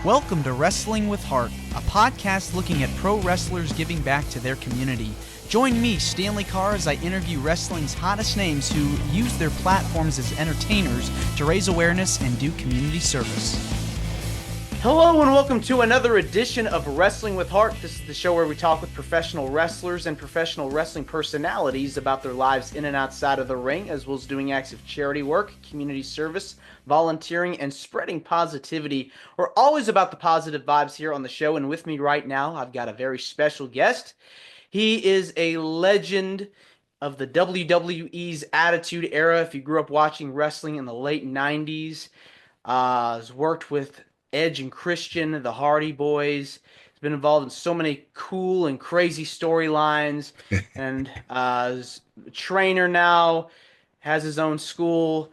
Welcome to Wrestling with Heart, a podcast looking at pro wrestlers giving back to their community. Join me, Stanley Carr, as I interview wrestling's hottest names who use their platforms as entertainers to raise awareness and do community service. Hello and welcome to another edition of Wrestling with Heart. This is the show where we talk with professional wrestlers and professional wrestling personalities about their lives in and outside of the ring, as well as doing acts of charity work, community service, volunteering, and spreading positivity. We're always about the positive vibes here on the show, and with me right now, I've got a very special guest. He is a legend of the WWE's Attitude Era. If you grew up watching wrestling in the late 90s, has worked with Edge and Christian, the Hardy Boys. He's been involved in so many cool and crazy storylines, and is a trainer now, has his own school.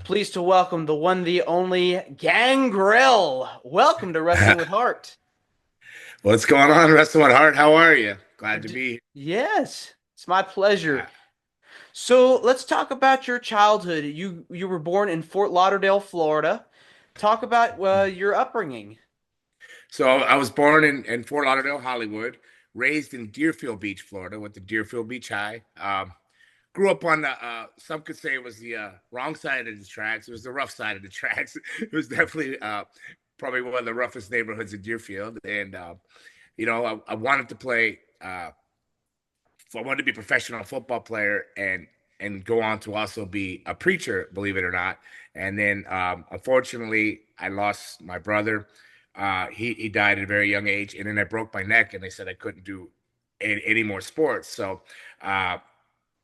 Pleased to welcome the one, the only Gangrel. Welcome to Wrestling with Heart. What's going on, Wrestling with Heart? How are you? Glad to be here. Yes, it's my pleasure. So let's talk about your childhood. You were born in Fort Lauderdale, Florida. Talk about your upbringing. So I was born in Fort Lauderdale, Hollywood, raised in Deerfield Beach, Florida, went to Deerfield Beach High. Grew up on the, some could say it was the wrong side of the tracks. It was the rough side of the tracks. It was definitely probably one of the roughest neighborhoods in Deerfield. And, I wanted to play, I wanted to be a professional football player and go on to also be a preacher, believe it or not. And then, unfortunately, I lost my brother. He died at a very young age, and then I broke my neck, and they said I couldn't do any more sports. So,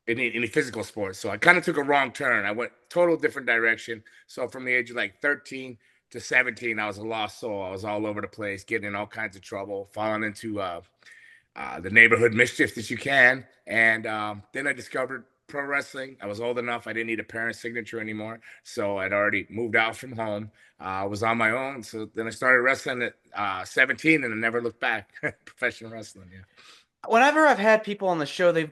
any physical sports. So I kind of took a wrong turn. I went total different direction. So from the age of like 13 to 17, I was a lost soul. I was all over the place, getting in all kinds of trouble, falling into the neighborhood mischief that you can. And then I discovered pro wrestling. I was old enough. I didn't need a parent's signature anymore. So I'd already moved out from home. I was on my own. So then I started wrestling at 17 and I never looked back. Professional wrestling, yeah. Whenever I've had people on the show, a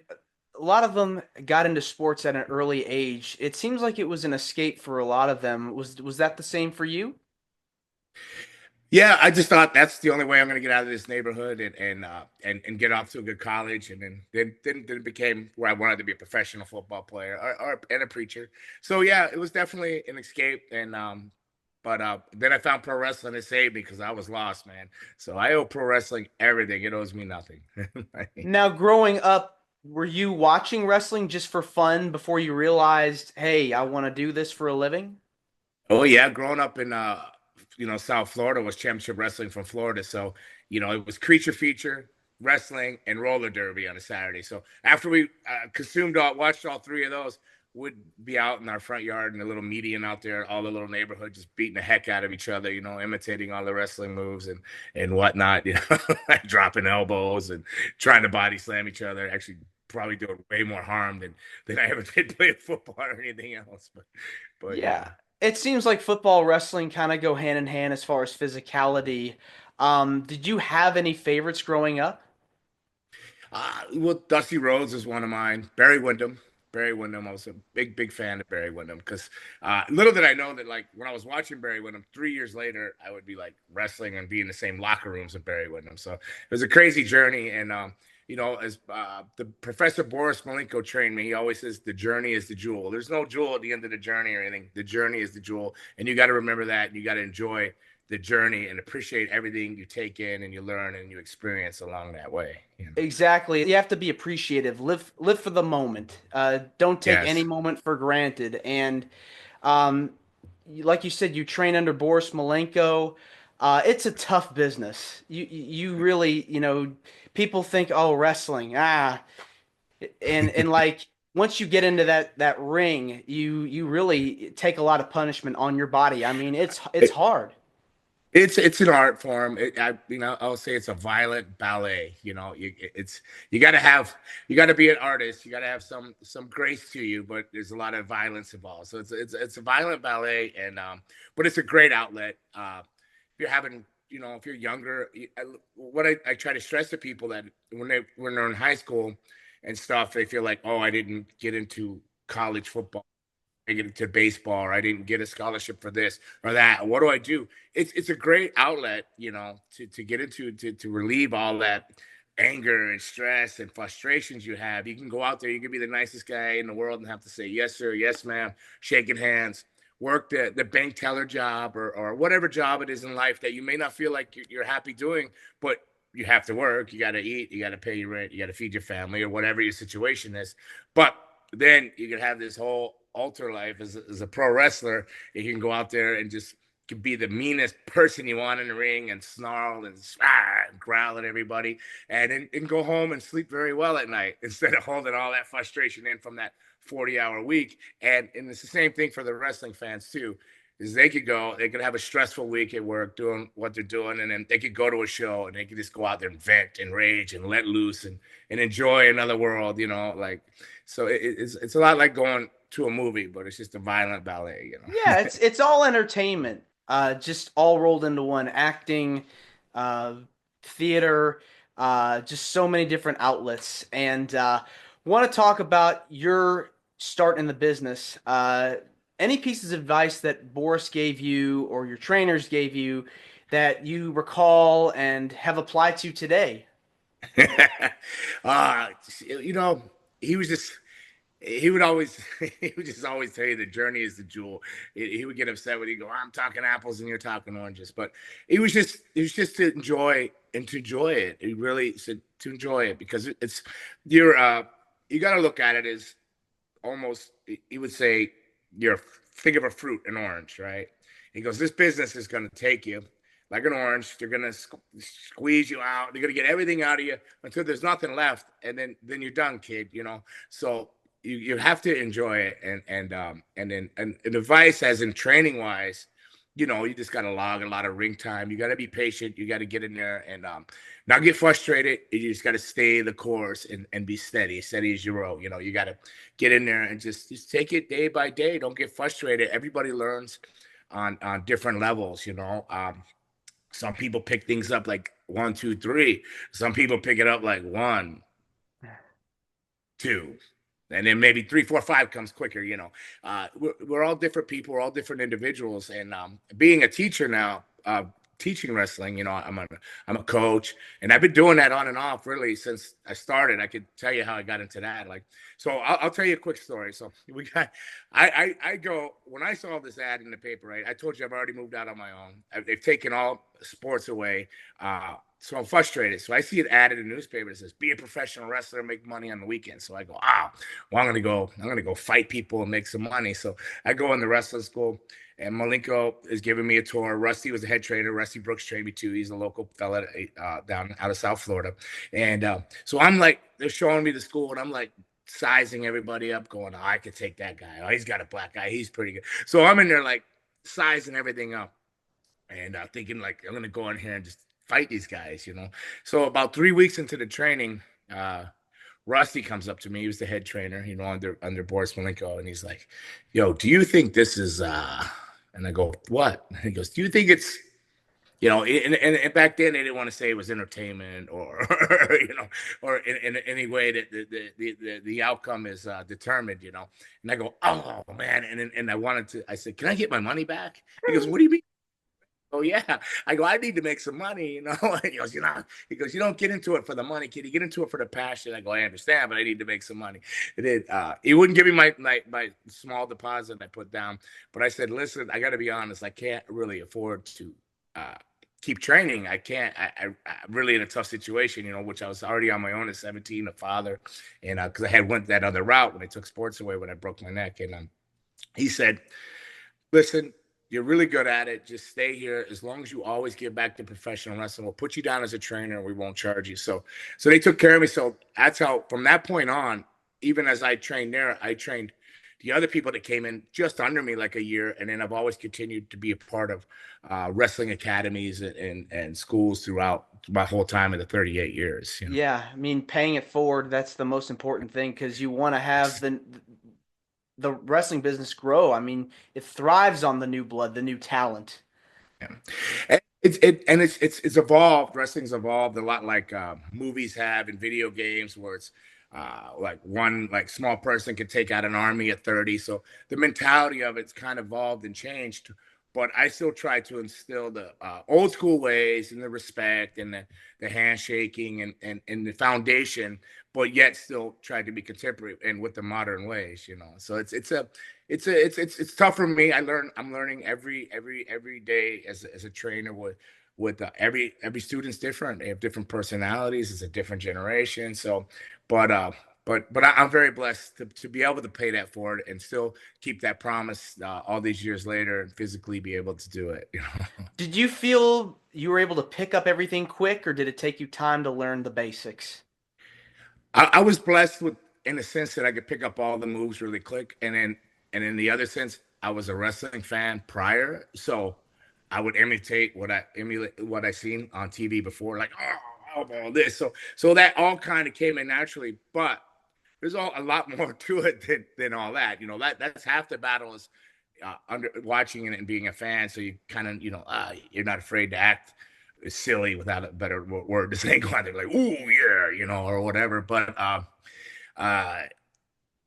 lot of them got into sports at an early age. It seems like it was an escape for a lot of them. Was that the same for you? Yeah, I just thought that's the only way I'm going to get out of this neighborhood and get off to a good college, and then it became where I wanted to be a professional football player and a preacher. So yeah, it was definitely an escape, and but then I found pro wrestling to save me because I was lost, man. So I owe pro wrestling everything. It owes me nothing. Now, growing up, were you watching wrestling just for fun before you realized, hey, I want to do this for a living? Oh yeah, growing up in South Florida was championship wrestling from Florida. So, it was creature feature, wrestling, and roller derby on a Saturday. So after we watched all three of those, would be out in our front yard in a little median out there, all the little neighborhood, just beating the heck out of each other, imitating all the wrestling moves and whatnot, like dropping elbows and trying to body slam each other. Actually, probably doing way more harm than I ever did playing football or anything else. But Yeah. It seems like football, wrestling kind of go hand in hand as far as physicality. Did you have any favorites growing up? Well, Dusty Rhodes is one of mine. Barry Windham. Barry Windham. I was a big fan of Barry Windham because little did I know that, like, when I was watching Barry Windham, 3 years later, I would be like wrestling and be in the same locker rooms with Barry Windham. So it was a crazy journey. And, as the Professor Boris Malenko trained me, he always says the journey is the jewel. There's no jewel at the end of the journey or anything. The journey is the jewel. And you got to remember that. And you got to enjoy the journey and appreciate everything you take in and you learn and you experience along that way. Exactly. You have to be appreciative. Live for the moment. Don't take any Yes. moment for granted. And um, like you said, you train under Boris Malenko. It's a tough business. You really, people think, oh, wrestling, and like once you get into that ring, you really take a lot of punishment on your body. I mean, it's hard. It's an art form. I'll say it's a violent ballet. You got to be an artist. You got to have some grace to you, but there's a lot of violence involved. So it's a violent ballet, and but it's a great outlet. If you're having, if you're younger, what I try to stress to people that when they're in high school and stuff, they feel like, oh, I didn't get into college football get into baseball, or I didn't get a scholarship for this or that. What do I do? It's a great outlet, to get into, to relieve all that anger and stress and frustrations you have. You can go out there, you can be the nicest guy in the world and have to say yes sir, yes ma'am, shaking hands, work the bank teller job, or whatever job it is in life that you may not feel like you're happy doing, but you have to work, you got to eat, you got to pay your rent, you got to feed your family, or whatever your situation is. But then you can have this whole alter life as a pro wrestler. You can go out there and just could be the meanest person you want in the ring and snarl and growl at everybody, and go home and sleep very well at night instead of holding all that frustration in from that 40-hour week. And it's the same thing for the wrestling fans too, is they could have a stressful week at work doing what they're doing, and then they could go to a show and they could just go out there and vent and rage and let loose and enjoy another world, like. So it's a lot like going to a movie, but it's just a violent ballet. Yeah, it's all entertainment, just all rolled into one. Acting, uh, theater, just so many different outlets. And want to talk about your start in the business. Any pieces of advice that Boris gave you or your trainers gave you that you recall and have applied to today? uh, you know, he was just he would always he would just always tell you the journey is the jewel. He would get upset when he go, I'm talking apples and you're talking oranges, but it was just to enjoy it. He really said to enjoy it, because it's you're you got to look at it as almost, he would say, you're, think of a fruit, an orange, right? He goes, this business is going to take you like an orange. They're going to squeeze you out. They're going to get everything out of you until there's nothing left, and then you're done, kid. So you have to enjoy it, and advice, as in training wise, you just got to log a lot of ring time. You got to be patient. You got to get in there and not get frustrated. You just got to stay the course and be steady as you row. You got to get in there and just take it day by day. Don't get frustrated. Everybody learns on different levels. Some people pick things up like 1, 2, 3. Some people pick it up like 1, 2, and then maybe 3, 4, 5 comes quicker. We're all different people. We're all different individuals. And being a teacher now, teaching wrestling, I'm a coach, and I've been doing that on and off really since I started. I could tell you how I got into that. So I'll tell you a quick story. So I go, when I saw this ad in the paper, right? I told you I've already moved out on my own. They've taken all sports away. So I'm frustrated. So I see it added in the newspaper that says, be a professional wrestler, make money on the weekend. So I go, well, I'm gonna go fight people and make some money. So I go in the wrestling school, and Malenko is giving me a tour. Rusty was the head trainer. Rusty Brooks trained me too. He's a local fella down out of South Florida. And so I'm like, they're showing me the school, and I'm like sizing everybody up, going, I could take that guy. Oh, he's got a black guy. He's pretty good. So I'm in there like sizing everything up, and thinking like, I'm gonna go in here and just fight these guys. So about 3 weeks into the training, Rusty comes up to me. He was the head trainer, under Boris Malenko, and he's like, "Yo, do you think this is?" And I go, "What?" And he goes, "Do you think it's?" And back then they didn't want to say it was entertainment, or or in any way that the outcome is determined. And I go, "Oh man!" And I said, "Can I get my money back?" He goes, "What do you mean?" Oh yeah. I go, I need to make some money. He goes, you don't get into it for the money, kid. You get into it for the passion. I go, I understand, but I need to make some money. He wouldn't give me my small deposit I put down. But I said, listen, I got to be honest. I can't really afford to keep training. I can't. I'm really in a tough situation, which I was already on my own at 17, a father, and because I had went that other route when I took sports away when I broke my neck. And he said, listen, you're really good at it. Just stay here. As long as you always give back to professional wrestling, we'll put you down as a trainer and we won't charge you. So they took care of me. So that's how, from that point on, even as I trained there, I trained the other people that came in just under me like a year. And then I've always continued to be a part of wrestling academies and schools throughout my whole time in the 38 years. Yeah, I mean, paying it forward, that's the most important thing, because you want to have the wrestling business grow. I mean, it thrives on the new blood, the new talent. Yeah. And it's evolved. Wrestling's evolved a lot, like movies have, and video games, where it's like one like small person can take out an army at 30. So the mentality of it's kind of evolved and changed. But I still try to instill the old school ways and the respect and the handshaking and the foundation, but yet still try to be contemporary and with the modern ways, you know. So it's tough for me. I'm learning every day as a trainer with every student's different. They have different personalities. It's a different generation. So, but I'm very blessed to be able to pay that forward and still keep that promise all these years later and physically be able to do it. You know, Did you feel you were able to pick up everything quick, or did it take you time to learn the basics? I was blessed with in the sense that I could pick up all the moves really quick, and in the other sense, I was a wrestling fan prior, so I would emulate what I seen on TV before, like all this. So that all kind of came in naturally, but there's a lot more to it than all that. You know, that's half the battle is under watching it and being a fan. So you kind of, you're not afraid to act silly without a better word to say. They're like, "Ooh, yeah," or whatever. Uh,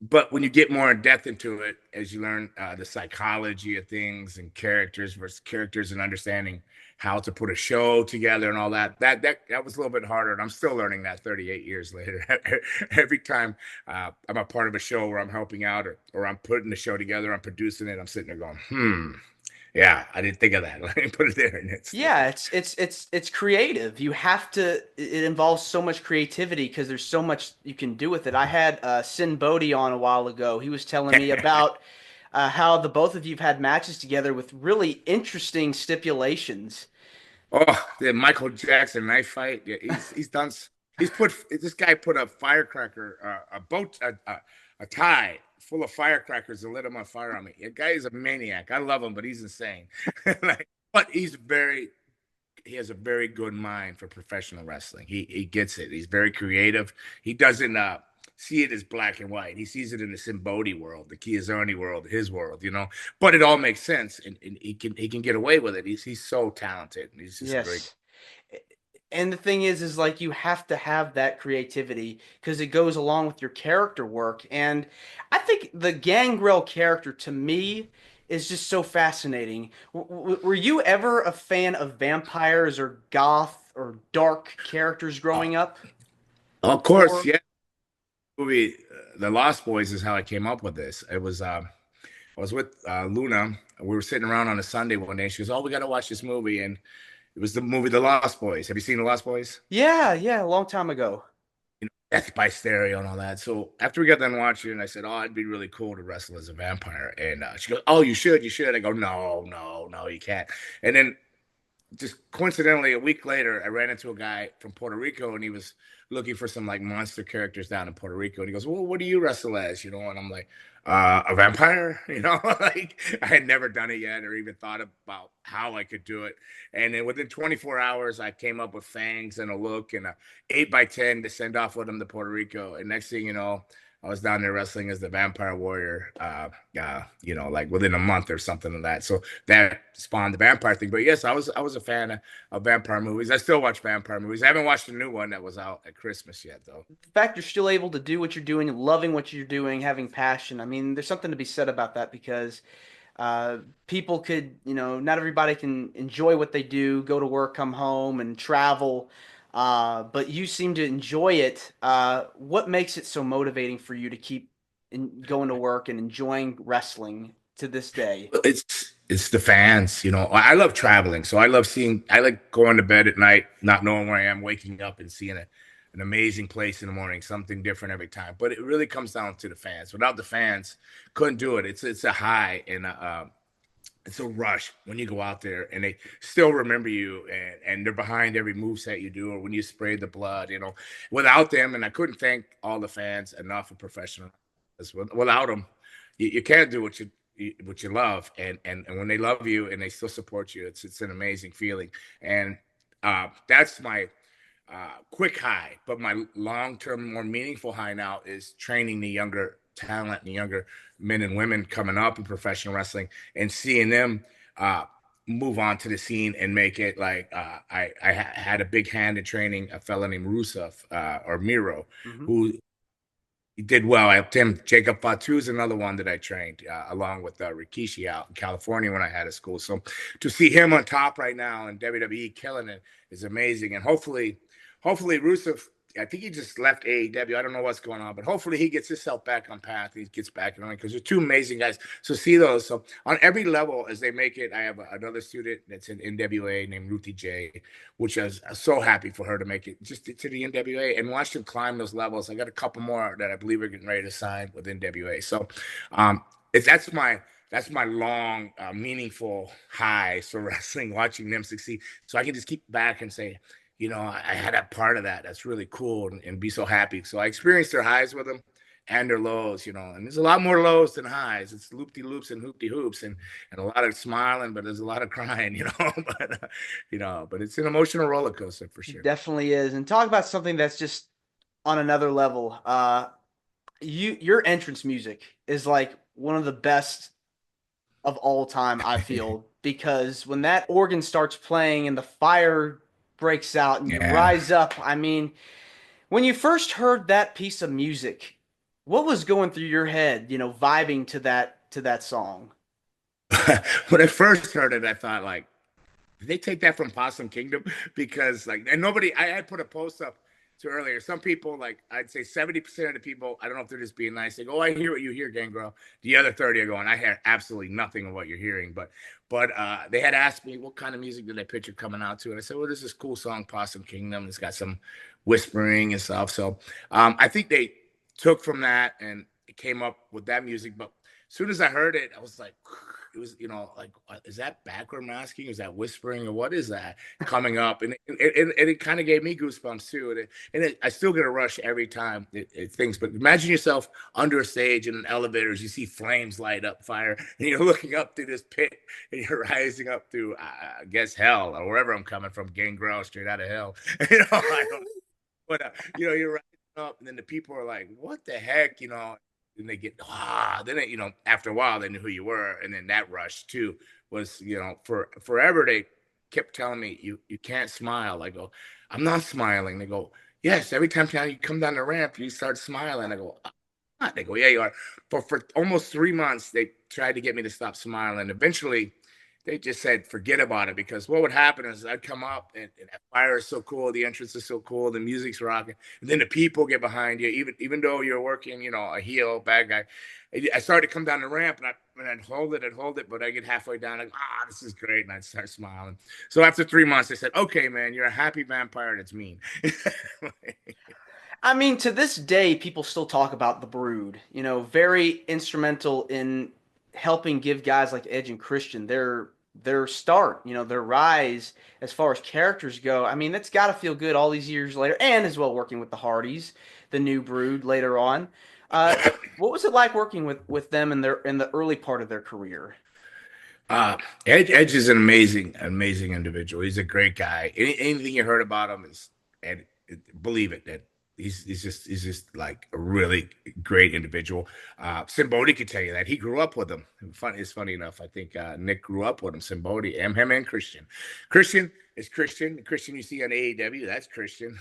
but when you get more in depth into it, as you learn the psychology of things and characters versus characters and understanding how to put a show together and all that was a little bit harder. And I'm still learning that 38 years later. Every time I'm a part of a show where I'm helping out or I'm putting the show together, I'm producing it, I'm sitting there going, yeah, I didn't think of that. Let me put it there. And Yeah, it's creative. You have to. It involves so much creativity because there's so much you can do with it. I had Sin Bodhi on a while ago. He was telling me about how the both of you've had matches together with really interesting stipulations. Oh, the Michael Jackson knife fight. Yeah, he's done. He's put this guy put a firecracker, a tie full of firecrackers and lit him on fire on me. The guy is a maniac. I love him, but he's insane. Like, but he has a very good mind for professional wrestling. He gets it. He's very creative. He doesn't see it as black and white. He sees it in the Simbodi world, the Kiyazani world, his world, But it all makes sense, and he can get away with it. He's so talented. He's just great. Yes. And the thing is like you have to have that creativity because it goes along with your character work. And I think the Gangrel character to me is just so fascinating. Were you ever a fan of vampires or goth or dark characters Uh, growing up? of course, Or yeah. Movie, The Lost Boys is how I came up with this. It was I was with Luna. We were sitting around on a Sunday one day. She goes, "Oh, we got to watch this movie," and it was the movie The Lost Boys. Have you seen The Lost Boys? yeah, yeah, a long time ago. Death by Stereo and all that. So after we got done watching it, I said, "Oh, it'd be really cool to wrestle as a vampire." And she goes, "Oh, you should, you should." I go, "No, no, no, you can't." And then just coincidentally, a week later, I ran into a guy from Puerto Rico, and he was looking for some like monster characters down in Puerto Rico. And he goes, "Well, what do you wrestle as?" And I'm like, "A vampire." Like I had never done it yet, or even thought about how I could do it. And then within 24 hours, I came up with fangs and a look and a 8x10 to send off with him to Puerto Rico. And next thing you know, I was down there wrestling as the Vampire Warrior, like within a month or something like that. So that spawned the vampire thing. But yes, I was a fan of vampire movies. I still watch vampire movies. I haven't watched the new one that was out at Christmas yet, though. The fact you're still able to do what you're doing, loving what you're doing, having passion. I mean, there's something to be said about that because people could, not everybody can enjoy what they do, go to work, come home, and travel. But you seem to enjoy it. What makes it so motivating for you to keep going to work and enjoying wrestling to this day? It's the fans. I love traveling, so I like going to bed at night, not knowing where I am, waking up and seeing an amazing place in the morning, something different every time. But it really comes down to the fans. Without the fans, couldn't do it. It's a high and it's a rush when you go out there and they still remember you and they're behind every move set you do or when you spray the blood. Without them, and I couldn't thank all the fans enough for professional. Without them, you can't do what you love, and when they love you and they still support you, it's an amazing feeling. And that's my quick high. But my long term, more meaningful high now is training the younger talent and the younger men and women coming up in professional wrestling and seeing them move on to the scene and make it. Like I had a big hand in training a fella named Rusev or Miro, Hmm. who He did well. I helped him. Jacob Fatu is another one that I trained along with Rikishi out in California when I had a school. So to see him on top right now in WWE killing it is amazing. And hopefully Rusev, I think he just left AEW. I don't know what's going on, but hopefully he gets himself back on path. He gets back in because they're two amazing guys. So see those. So on every level as they make it, I have another student that's in NWA named Ruthie J, which I was so happy for her to make it just to the NWA and watch them climb those levels. I got a couple more that I believe are getting ready to sign with NWA. So it's that's my long, meaningful high for wrestling, watching them succeed. So I can just keep back and say, I had a part of that. That's really cool and be so happy. So I experienced their highs with them and their lows, and there's a lot more lows than highs. It's loop-de-loops and hoop-de-hoops and a lot of smiling, but there's a lot of crying, but it's an emotional roller coaster for sure. It definitely is. And talk about something that's just on another level. Your entrance music is like one of the best of all time, I feel, because when that organ starts playing and the fire breaks out and you Yeah. rise up, I mean, when you first heard that piece of music, what was going through your head, vibing to that song? When I first heard it, I thought like, did they take that from Possum Kingdom? Because like, and nobody, I put a post up to earlier. Some people, like I'd say 70% of the people, I don't know if they're just being nice. They go, "Oh, I hear what you hear, Gangrel." The other 30 are going, "I hear absolutely nothing of what you're hearing." But they had asked me what kind of music did they picture coming out to, and I said, "Well, there's this cool song, Possum Kingdom. It's got some whispering and stuff." So I think they took from that and it came up with that music. But as soon as I heard it, I was like, it was, like, is that backward masking? Is that whispering? Or what is that coming up? And it kind of gave me goosebumps too. I still get a rush every time it things. But imagine yourself under a stage in an elevator as you see flames light up fire and you're looking up through this pit and you're rising up through, I guess, hell or wherever I'm coming from, Gangrel, straight out of hell. I don't, but, you're rising up and then the people are like, what the heck, and they get then after a while they knew who you were, and then that rush too was for forever they kept telling me you can't smile. I go, I'm not smiling. They go, yes, every time you come down the ramp you start smiling. I go, they go, yeah, you are. But for almost 3 months they tried to get me to stop smiling. Eventually they just said forget about it, because what would happen is I'd come up and that fire is so cool, the entrance is so cool, the music's rocking, and then the people get behind you, even though you're working, a heel, bad guy. I started to come down the ramp and I'd hold it, but I get halfway down, like, this is great, and I'd start smiling. So after 3 months, they said, okay, man, you're a happy vampire that's mean. I mean, to this day, people still talk about the Brood. Very instrumental in helping give guys like Edge and Christian their start. Their rise as far as characters go. I mean, that's got to feel good all these years later, and as well working with the Hardys, the new Brood later on. What was it like working with them in the early part of their career? Uh, Edge is an amazing individual. He's a great guy. Anything you heard about him and believe it, that he's just like a really great individual. Simbodi could tell you that he grew up with him. It's funny enough. I think Nick grew up with him. Simbodi, him and Christian. Christian is Christian. The Christian you see on AEW, that's Christian.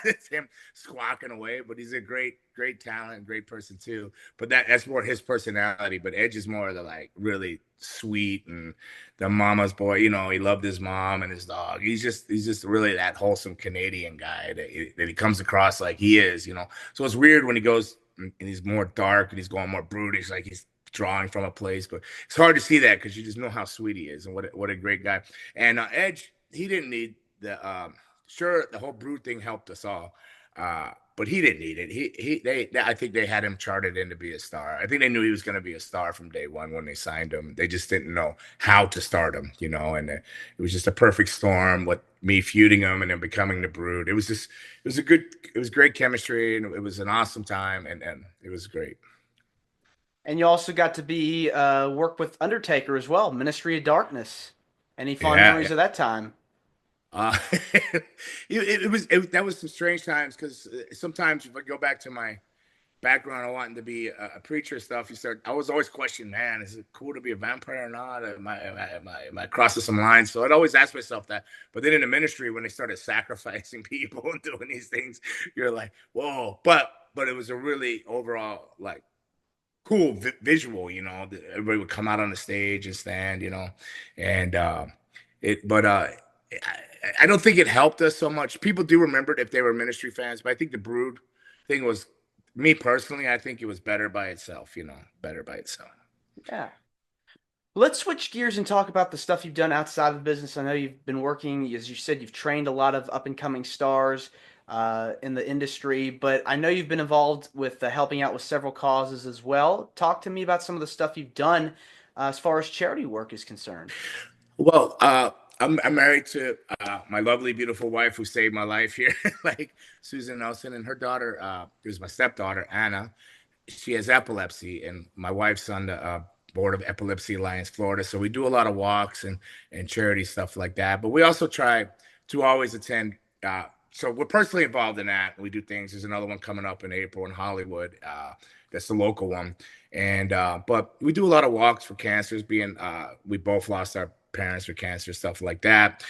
That's him squawking away. But he's a great talent, great person too. But that's more his personality. But Edge is more of the like really sweet and the mama's boy. He loved his mom and his dog. He's just really that wholesome Canadian guy that he comes across like he is. So it's weird when he goes and he's more dark and he's going more brutish, like he's drawing from a place. But it's hard to see that because you just know how sweet he is and what a great guy. And Edge, he didn't need sure, the whole Brood thing helped us all. But he didn't need it. I think they had him charted in to be a star. I think they knew he was going to be a star from day one when they signed him. They just didn't know how to start him, and it was just a perfect storm with me feuding him and then becoming the Brood. It was great chemistry, and it was an awesome time, and it was great. And you also got to be work with Undertaker as well, Ministry of Darkness. Any fond Yeah. memories of that time? Uh, that was some strange times because sometimes if I go back to my background of wanting to be a preacher stuff, I was always questioning, man, is it cool to be a vampire or not? Am I crossing some lines? So I'd always ask myself that. But then in the ministry, when they started sacrificing people and doing these things, you're like, whoa. But but it was a really overall like cool visual, everybody would come out on the stage and stand, and it, but I don't think it helped us so much. People do remember it if they were ministry fans, but I think the Brood thing was, me personally, I think it was better by itself, better by itself. Yeah. Let's switch gears and talk about the stuff you've done outside of the business. I know you've been working, as you said, you've trained a lot of up and coming stars in the industry, but I know you've been involved with helping out with several causes as well. Talk to me about some of the stuff you've done as far as charity work is concerned. Well, I'm married to my lovely, beautiful wife who saved my life here, like Susan Nelson, and her daughter, who's my stepdaughter, Anna. She has epilepsy, and my wife's on the board of Epilepsy Alliance Florida. So we do a lot of walks and charity stuff like that. But we also try to always attend. So we're personally involved in that. We do things. There's another one coming up in April in Hollywood. That's the local one. And but we do a lot of walks for cancers. Being we both lost our parents for cancer, stuff like that.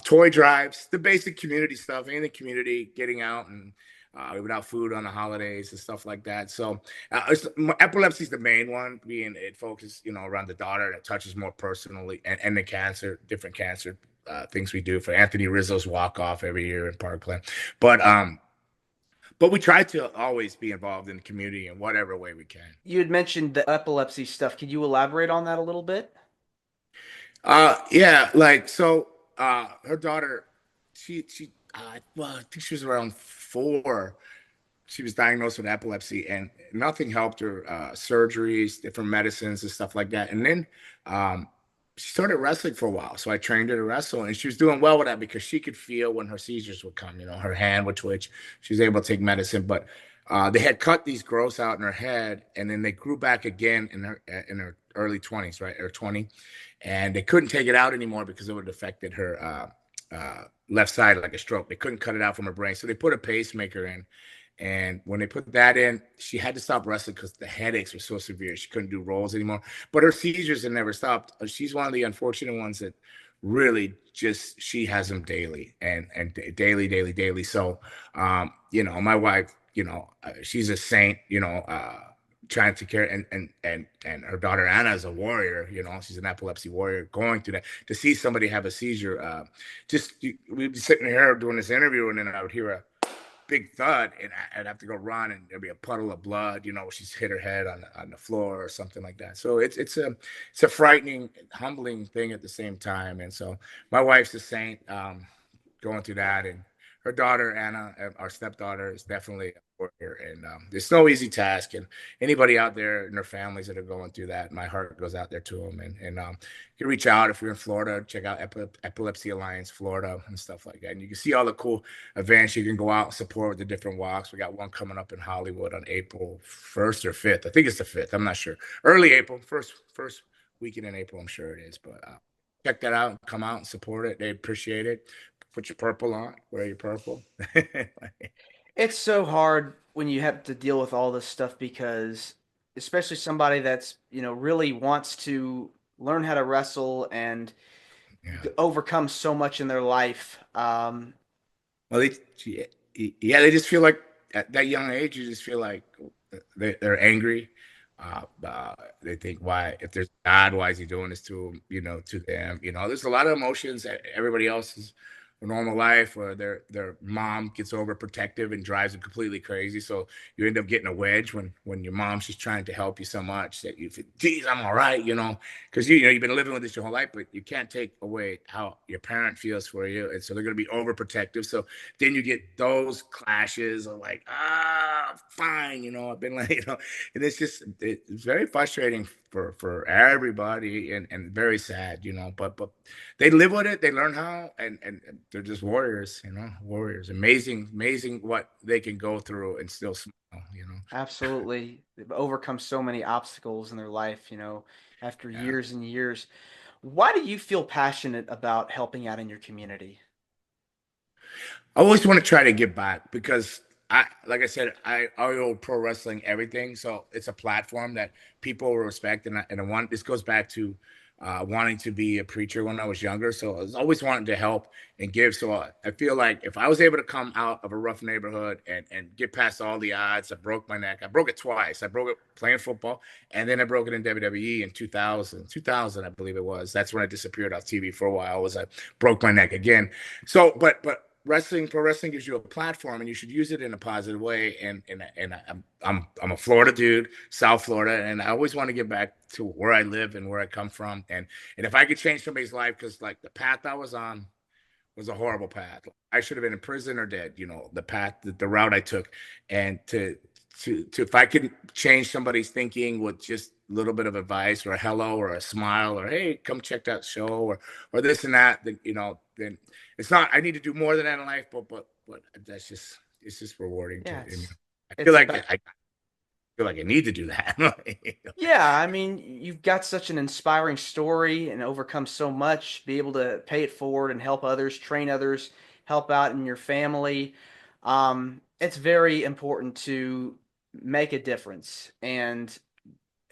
Toy drives, the basic community stuff in the community, getting out and without food on the holidays and stuff like that. So epilepsy is the main one, being it focuses, around the daughter, and it touches more personally, and the cancer, different cancer things we do for Anthony Rizzo's walk off every year in Parkland. But we try to always be involved in the community in whatever way we can. You had mentioned the epilepsy stuff. Could you elaborate on that a little bit? Yeah, like so. Her daughter, well, I think she was around 4. She was diagnosed with epilepsy, and nothing helped her. Surgeries, different medicines, and stuff like that. And then she started wrestling for a while. So I trained her to wrestle, and she was doing well with that because she could feel when her seizures would come. Her hand would twitch. She was able to take medicine, but they had cut these growths out in her head, and then they grew back again in her early 20s, right, or 20, and they couldn't take it out anymore because it would have affected her left side like a stroke. They couldn't cut it out from her brain, so they put a pacemaker in. And when they put that in, she had to stop wrestling because the headaches were so severe. She couldn't do rolls anymore. But her seizures had never stopped. She's one of the unfortunate ones that really just, she has them daily and daily, daily, daily. So, my wife, she's a saint, trying to care, and her daughter Anna is a warrior. She's an epilepsy warrior going through that. To see somebody have a seizure, we'd be sitting here doing this interview, and then I would hear a big thud, and I'd have to go run, and there'd be a puddle of blood. She's hit her head on the floor or something like that. So it's a frightening, humbling thing at the same time. And so my wife's a saint, going through that, and her daughter Anna, our stepdaughter, is definitely a warrior. And there's no easy task. And anybody out there and their families that are going through that, my heart goes out there to them. And you can reach out if you're in Florida, check out Epilepsy Alliance Florida and stuff like that. And you can see all the cool events. You can go out and support with the different walks. We got one coming up in Hollywood on April 1st or 5th. I think it's the 5th. I'm not sure. Early April, first weekend in April, I'm sure it is. But check that out. Come out and support it. They appreciate it. Put your purple on. Wear your purple. It's so hard when you have to deal with all this stuff because, especially somebody that's, really wants to learn how to wrestle and Yeah. overcome so much in their life. Well, they just feel like at that young age, you just feel like they're angry. They think, why, if there's God, why is he doing this to them, to them? There's a lot of emotions that everybody else is a normal life, or their mom gets overprotective and drives them completely crazy. So you end up getting a wedge when your mom's just trying to help you so much that you feel, geez, I'm all right, because you've been living with this your whole life, but you can't take away how your parent feels for you, and so they're going to be overprotective. So then you get those clashes of like, fine, I've been like, and it's very frustrating for everybody, and very sad, but they live with it. They learn how, and they're just warriors, warriors. Amazing what they can go through and still smile. Absolutely. They've overcome so many obstacles in their life, after Yeah. years and years. Why do you feel passionate about helping out in your community? I always want to try to give back because like I said, I owe pro wrestling everything. So it's a platform that people will respect. And I want, this goes back to wanting to be a preacher when I was younger. So I was always wanting to help and give. So I feel like if I was able to come out of a rough neighborhood and get past all the odds, I broke my neck. I broke it twice. I broke it playing football, and then I broke it in WWE in 2000, I believe it was. That's when I disappeared off TV for a while. Was I broke my neck again. So, but pro wrestling gives you a platform, and you should use it in a positive way. I'm a Florida dude, South Florida, and I always want to get back to where I live and where I come from. And if I could change somebody's life, because like the path I was on was a horrible path. I should have been in prison or dead. The path, the route I took, and to if I could change somebody's thinking with just a little bit of advice or a hello or a smile or hey, come check that show or this and that, then then it's not. I need to do more than that in life, but that's just it's just rewarding to. Yeah, I feel it's like about I feel like I need to do that. Yeah, I mean, you've got such an inspiring story and overcome so much, be able to pay it forward and help others, train others, help out in your family. It's very important to make a difference and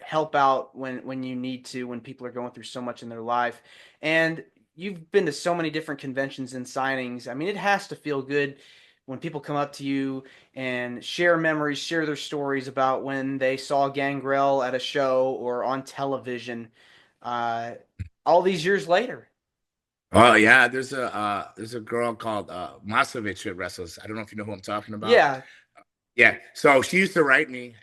help out when you need to, when people are going through so much in their life. And you've been to so many different conventions and signings. I mean, it has to feel good when people come up to you and share memories, share their stories about when they saw Gangrel at a show or on television, uh, all these years later. Oh yeah, there's a girl called Masovich that wrestles. I don't know if you know who I'm talking about. Yeah, Yeah, so she used to write me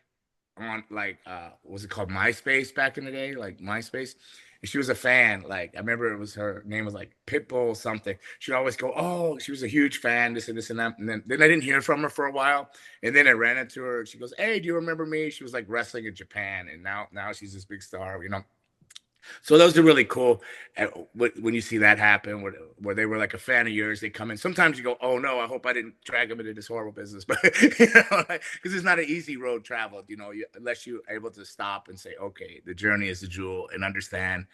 on like what was it called, MySpace back in the day, like MySpace. And she was a fan. Like I remember it was her name was like Pitbull something. She'd always go, "Oh, she was a huge fan, this and this and that." And then I didn't hear from her for a while. And then I ran into her. She goes, "Hey, do you remember me?" She was like wrestling in Japan, and now she's this big star. So those are really cool. When you see that happen, where they were like a fan of yours, they come in. Sometimes you go, "Oh no, I hope I didn't drag them into this horrible business," but because it's not an easy road traveled, unless you're able to stop and say, "Okay, the journey is the jewel," and understand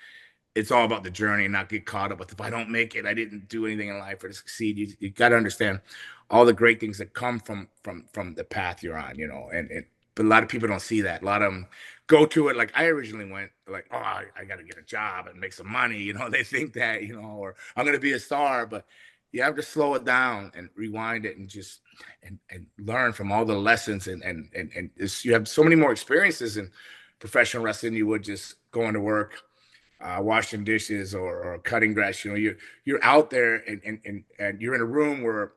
it's all about the journey and not get caught up with if I don't make it, I didn't do anything in life or to succeed. You got to understand all the great things that come from the path you're on, and but a lot of people don't see that. A lot of them go to it like I originally went, like, oh, I got to get a job and make some money. They think that, or I'm going to be a star, but you have to slow it down and rewind it and just and learn from all the lessons and you have so many more experiences in professional wrestling than you would just going to work, washing dishes or cutting grass. You're out there and you're in a room where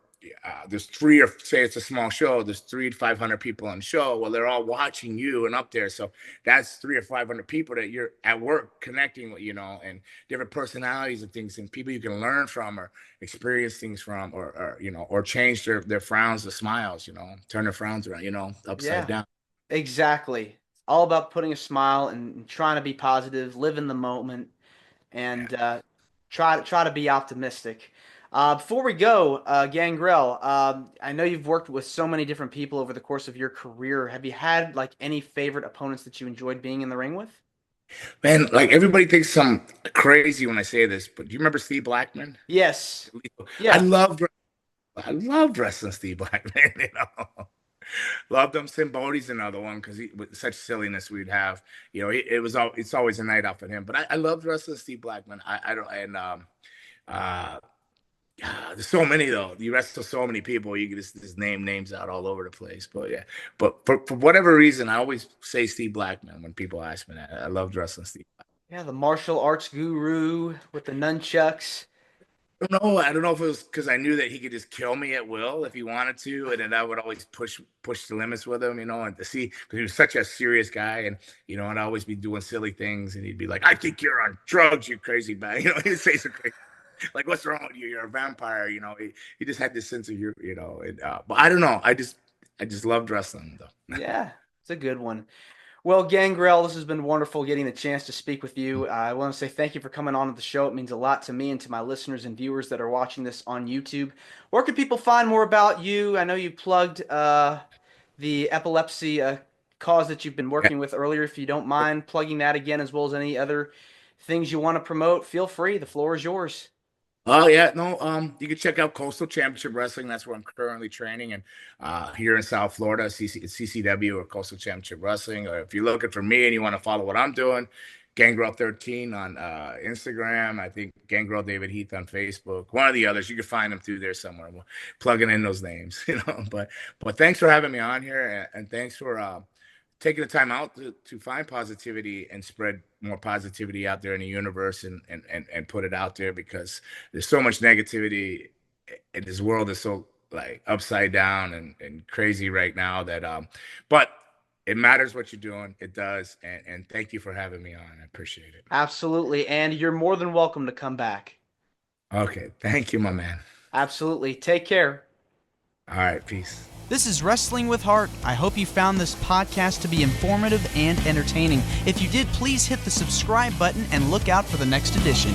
there's three, or say it's a small show, there's 300 to 500 people on the show. Well, they're all watching you and up there. So that's 300 or 500 people that you're at work connecting with, and different personalities and things and people you can learn from or experience things from or change their frowns to smiles, turn their frowns around, upside yeah, down. exactly. All about putting a smile and trying to be positive, live in the moment, Yeah. and try to be optimistic. Before we go, Gangrel, I know you've worked with so many different people over the course of your career. Have you had like any favorite opponents that you enjoyed being in the ring with? Man, like everybody thinks I'm crazy when I say this, but do you remember Steve Blackman? Yes. I Yeah. loved I loved wrestling Steve Blackman. Loved him. Simbodi's another one because with such silliness we'd have. It's always a night out for him. But I loved wrestling Steve Blackman. I don't and uh there's so many though. You wrestle so many people. You can just name names out all over the place. But yeah, but for whatever reason, I always say Steve Blackman when people ask me that. I loved wrestling Steve. Yeah, the martial arts guru with the nunchucks. I don't know if it was because I knew that he could just kill me at will if he wanted to, and then I would always push the limits with him, and to see because he was such a serious guy, and I'd always be doing silly things, and he'd be like, "I think you're on drugs, you crazy bag," he'd say some crazy, like, "What's wrong with you? You're a vampire," He just had this sense of humor, but I don't know, I just loved wrestling though. Yeah, it's a good one. Well, Gangrel, this has been wonderful getting the chance to speak with you. I want to say thank you for coming on to the show. It means a lot to me and to my listeners and viewers that are watching this on YouTube. Where can people find more about you? I know you plugged the epilepsy cause that you've been working with earlier. If you don't mind plugging that again, as well as any other things you want to promote, feel free. The floor is yours. Oh yeah, no. You can check out Coastal Championship Wrestling. That's where I'm currently training, and here in South Florida, CCW or Coastal Championship Wrestling. Or if you're looking for me and you want to follow what I'm doing, Gangrel 13 on Instagram. I think Gangrel David Heath on Facebook. One of the others. You can find them through there somewhere. We're plugging in those names, But thanks for having me on here, and thanks for taking the time out to find positivity and spread more positivity out there in the universe, and put it out there, because there's so much negativity, and this world is so like upside down and crazy right now that but it matters what you're doing. It does. And thank you for having me on. I appreciate it. Absolutely. And you're more than welcome to come back. Okay. Thank you, my man. Absolutely. Take care. All right. Peace. This is Wrestling with Heart. I hope you found this podcast to be informative and entertaining. If you did, please hit the subscribe button and look out for the next edition.